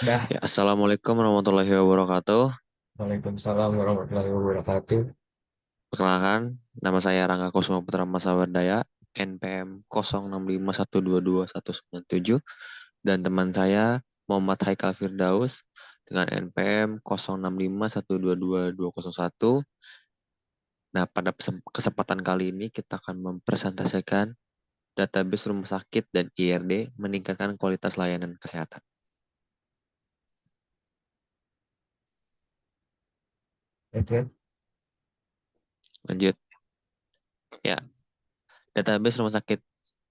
Dah. Ya, Assalamualaikum warahmatullahi wabarakatuh. Waalaikumsalam warahmatullahi wabarakatuh. Perkenalkan, nama saya Rangga Kusuma Putra Masawardaya, NPM 0651221197, dan teman saya Muhammad Haikal Firdaus dengan NPM 0651222201. Nah, pada kesempatan kali ini kita akan mempresentasikan database rumah sakit dan IRD meningkatkan kualitas layanan kesehatan. Oke. Lanjut. Ya, database rumah sakit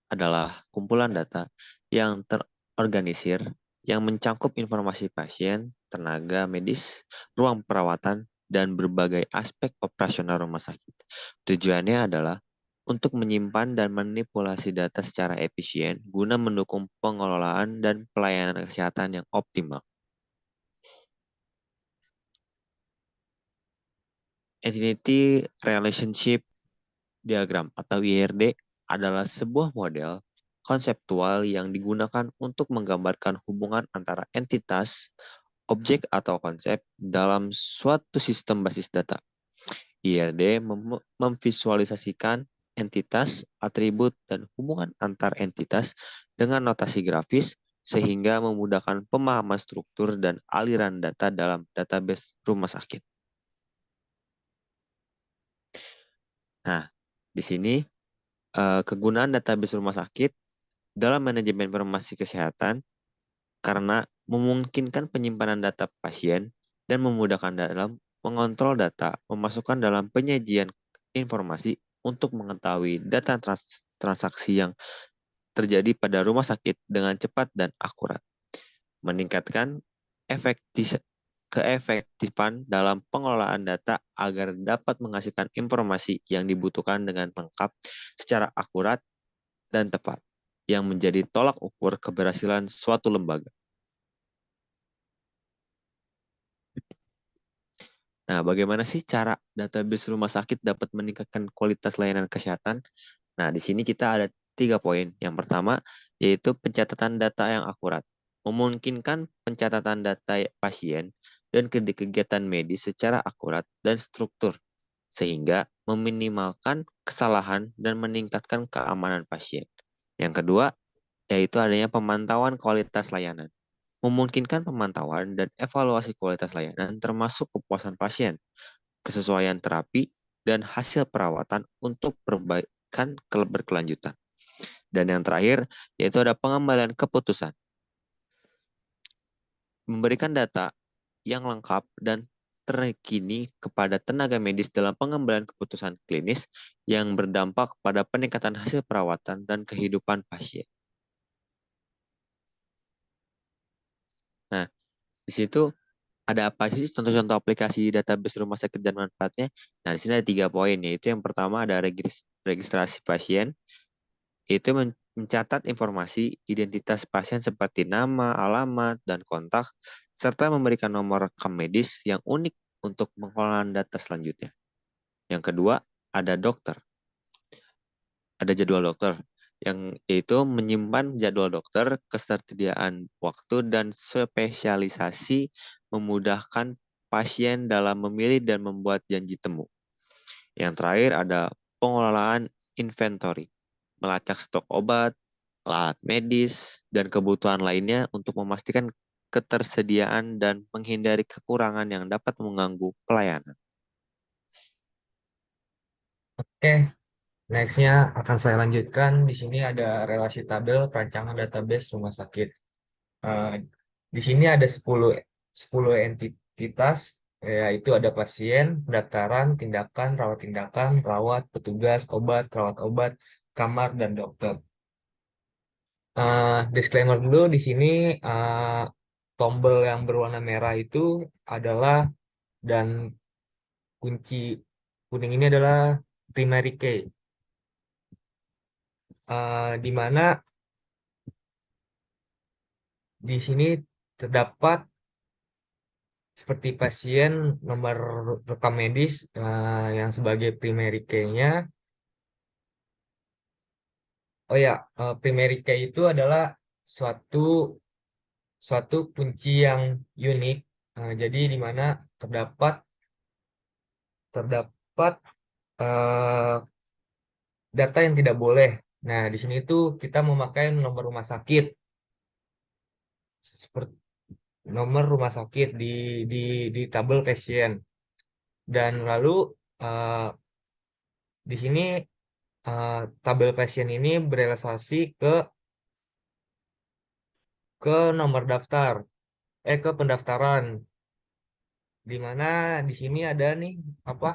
adalah kumpulan data yang terorganisir yang mencakup informasi pasien, tenaga medis, ruang perawatan, dan berbagai aspek operasional rumah sakit. Tujuannya adalah untuk menyimpan dan manipulasi data secara efisien guna mendukung pengelolaan dan pelayanan kesehatan yang optimal. Entity Relationship Diagram atau IRD adalah sebuah model konseptual yang digunakan untuk menggambarkan hubungan antara entitas, objek atau konsep dalam suatu sistem basis data. IRD memvisualisasikan entitas, atribut, dan hubungan antar entitas dengan notasi grafis sehingga memudahkan pemahaman struktur dan aliran data dalam database rumah sakit. Nah, di sini kegunaan database rumah sakit dalam manajemen informasi kesehatan karena memungkinkan penyimpanan data pasien dan memudahkan dalam mengontrol data, memasukkan dalam penyajian informasi untuk mengetahui data transaksi yang terjadi pada rumah sakit dengan cepat dan akurat, meningkatkan efektif keefektifan dalam pengelolaan data agar dapat menghasilkan informasi yang dibutuhkan dengan lengkap, secara akurat, dan tepat, yang menjadi tolak ukur keberhasilan suatu lembaga. Nah, bagaimana sih cara database rumah sakit dapat meningkatkan kualitas layanan kesehatan? Nah, di sini kita ada 3 poin. Yang pertama, yaitu pencatatan data yang akurat. Memungkinkan pencatatan data pasien dan kegiatan medis secara akurat dan struktur, sehingga meminimalkan kesalahan dan meningkatkan keamanan pasien. Yang kedua, yaitu adanya pemantauan kualitas layanan. Memungkinkan pemantauan dan evaluasi kualitas layanan termasuk kepuasan pasien, kesesuaian terapi, dan hasil perawatan untuk perbaikan berkelanjutan. Dan yang terakhir, yaitu ada pengembalian keputusan. Memberikan data yang lengkap dan terkini kepada tenaga medis dalam pengembalian keputusan klinis yang berdampak pada peningkatan hasil perawatan dan kehidupan pasien. Nah, di situ ada apa sih contoh-contoh aplikasi database rumah sakit dan manfaatnya? Nah, di sini ada 3 poin, yaitu yang pertama ada registrasi pasien, yaitu mencatat informasi identitas pasien seperti nama, alamat, dan kontak, serta memberikan nomor rekam medis yang unik untuk pengelolaan data selanjutnya. Yang kedua, ada dokter, ada jadwal dokter, yang yaitu menyimpan jadwal dokter, ketersediaan waktu, dan spesialisasi memudahkan pasien dalam memilih dan membuat janji temu. Yang terakhir ada pengelolaan inventory, melacak stok obat, alat medis, dan kebutuhan lainnya untuk memastikan ketersediaan dan menghindari kekurangan yang dapat mengganggu pelayanan. Oke. Nextnya akan saya lanjutkan. Di sini ada relasi tabel perancangan database rumah sakit. Eh, di sini ada 10 entitas, yaitu ada pasien, pendaftaran, tindakan, rawat, petugas, obat, rawat obat, kamar, dan dokter. Disclaimer dulu di sini, eh, tombol yang berwarna merah itu adalah, dan kunci kuning ini adalah primary key, di mana di sini terdapat seperti pasien, nomor rekam medis, yang sebagai primary key-nya. Oh ya, primary key itu adalah suatu suatu kunci yang unik. Jadi di mana terdapat terdapat eh, data yang tidak boleh. Nah, di sini tuh kita memakai nomor rumah sakit seperti nomor rumah sakit di tabel pasien. Dan lalu eh, di sini tabel pasien ini berrealisasi ke nomor daftar, ke pendaftaran. Di mana di sini ada nih apa?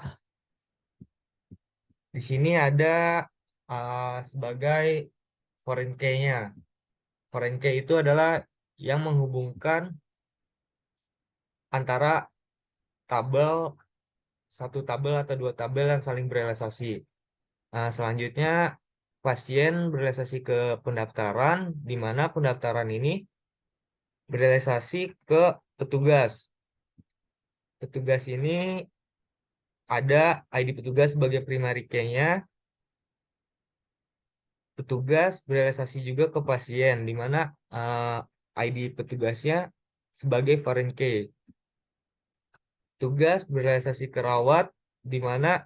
Di sini ada sebagai foreign key-nya. Foreign key itu adalah yang menghubungkan antara tabel satu tabel atau dua tabel yang saling berrealisasi. Nah, selanjutnya pasien berrealisasi ke pendaftaran, di mana pendaftaran ini berrealisasi ke petugas. Petugas ini ada ID petugas sebagai primary key-nya. Petugas berrealisasi juga ke pasien, di mana ID petugasnya sebagai foreign key. Tugas berrealisasi ke rawat, di mana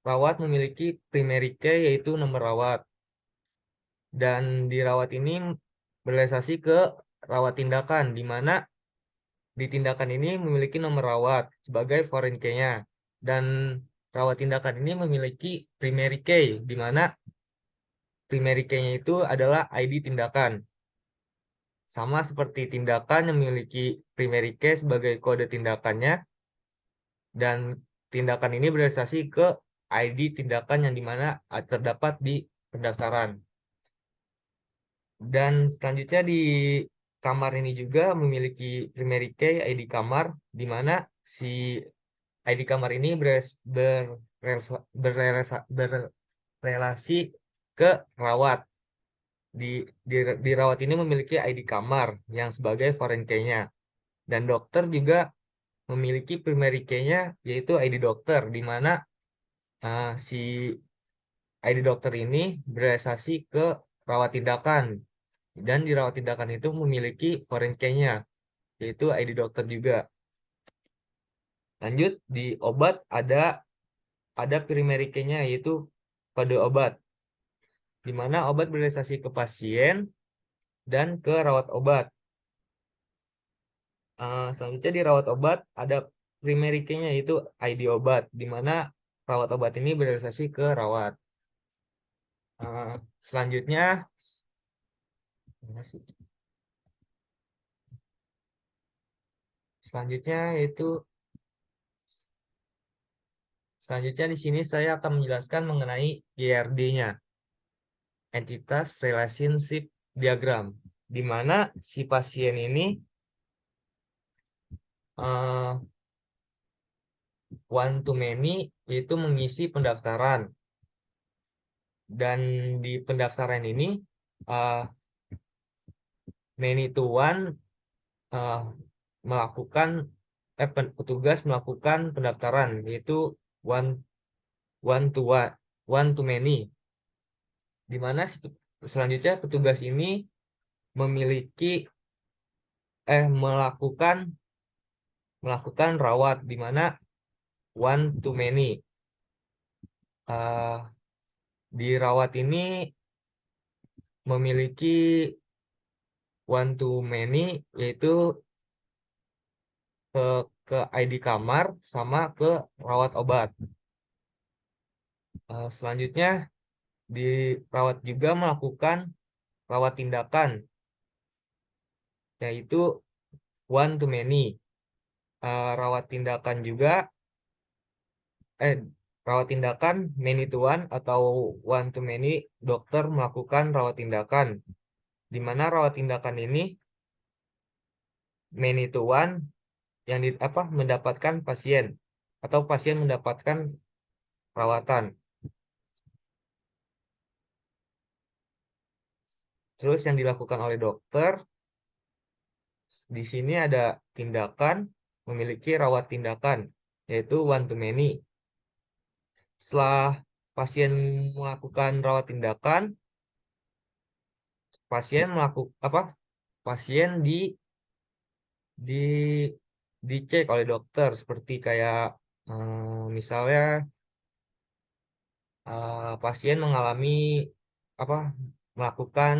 rawat memiliki primary key yaitu nomor rawat. Dan di rawat ini berrealisasi ke rawat tindakan, di mana di tindakan ini memiliki nomor rawat sebagai foreign key-nya. Dan rawat tindakan ini memiliki primary key, di mana primary key-nya itu adalah ID tindakan. Sama seperti tindakan yang memiliki primary key sebagai kode tindakannya, dan tindakan ini berrealisasi ke ID tindakan yang dimana terdapat di pendaftaran. Dan selanjutnya di kamar ini juga memiliki primary key ID kamar, di mana si ID kamar ini berrelasi ke rawat. Di, di rawat ini memiliki ID kamar yang sebagai foreign key-nya. Dan dokter juga memiliki primary key-nya yaitu ID dokter, di mana si ID dokter ini berasasi ke rawat tindakan. Dan di rawat tindakan itu memiliki foreign key-nya, yaitu ID dokter juga. Lanjut, di obat ada primary key-nya, yaitu kode obat. Di mana obat berasasi ke pasien dan ke rawat obat. Selanjutnya di rawat obat ada primary key-nya, yaitu ID obat. Di mana rawat obat ini berasasi ke rawat. Selanjutnya, mana sih? Selanjutnya yaitu Selanjutnya di sini saya akan menjelaskan mengenai IRD-nya, Entitas Relationship Diagram, di mana si pasien ini eh, one to many yaitu mengisi pendaftaran, dan di pendaftaran ini eh, many to one eh, melakukan petugas melakukan pendaftaran yaitu one one to one to many, di mana selanjutnya petugas ini memiliki melakukan melakukan rawat, di mana one to many. Eh, di rawat ini memiliki one to many yaitu ke, ke ID kamar sama ke rawat obat. Selanjutnya di rawat juga melakukan rawat tindakan yaitu one to many. Rawat tindakan juga eh rawat tindakan many to one atau one to many, dokter melakukan rawat tindakan, di mana rawat tindakan ini many to one yang mendapatkan pasien atau pasien mendapatkan perawatan. Terus yang dilakukan oleh dokter di sini ada tindakan memiliki rawat tindakan yaitu one to many. Setelah pasien melakukan rawat tindakan, pasien melakukan pasien di dicek oleh dokter seperti kayak misalnya pasien mengalami apa melakukan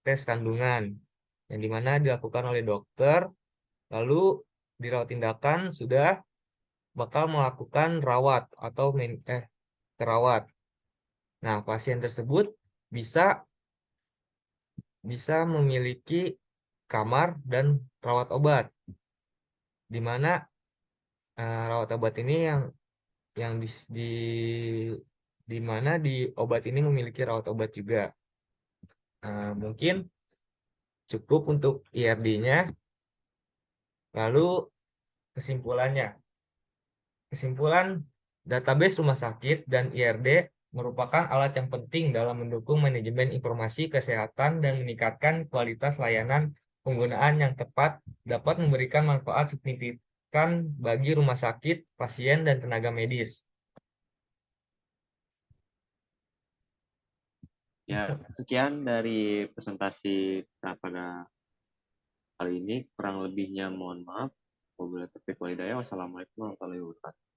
tes kandungan yang dimana dilakukan oleh dokter, lalu di rawat tindakan sudah bakal melakukan rawat atau terawat. Nah, pasien tersebut bisa bisa memiliki kamar dan rawat obat, di mana rawat obat ini yang di mana di obat ini memiliki rawat obat juga. Mungkin cukup untuk IRD-nya. Lalu kesimpulannya, kesimpulan database rumah sakit dan IRD merupakan alat yang penting dalam mendukung manajemen informasi kesehatan dan meningkatkan kualitas layanan. Penggunaan yang tepat dapat memberikan manfaat signifikan bagi rumah sakit, pasien, dan tenaga medis. Ya, sekian dari presentasi kita pada kali ini. Kurang lebihnya mohon maaf. Wabillahi taufiq wal hidayah. Wassalamualaikum warahmatullahi wabarakatuh.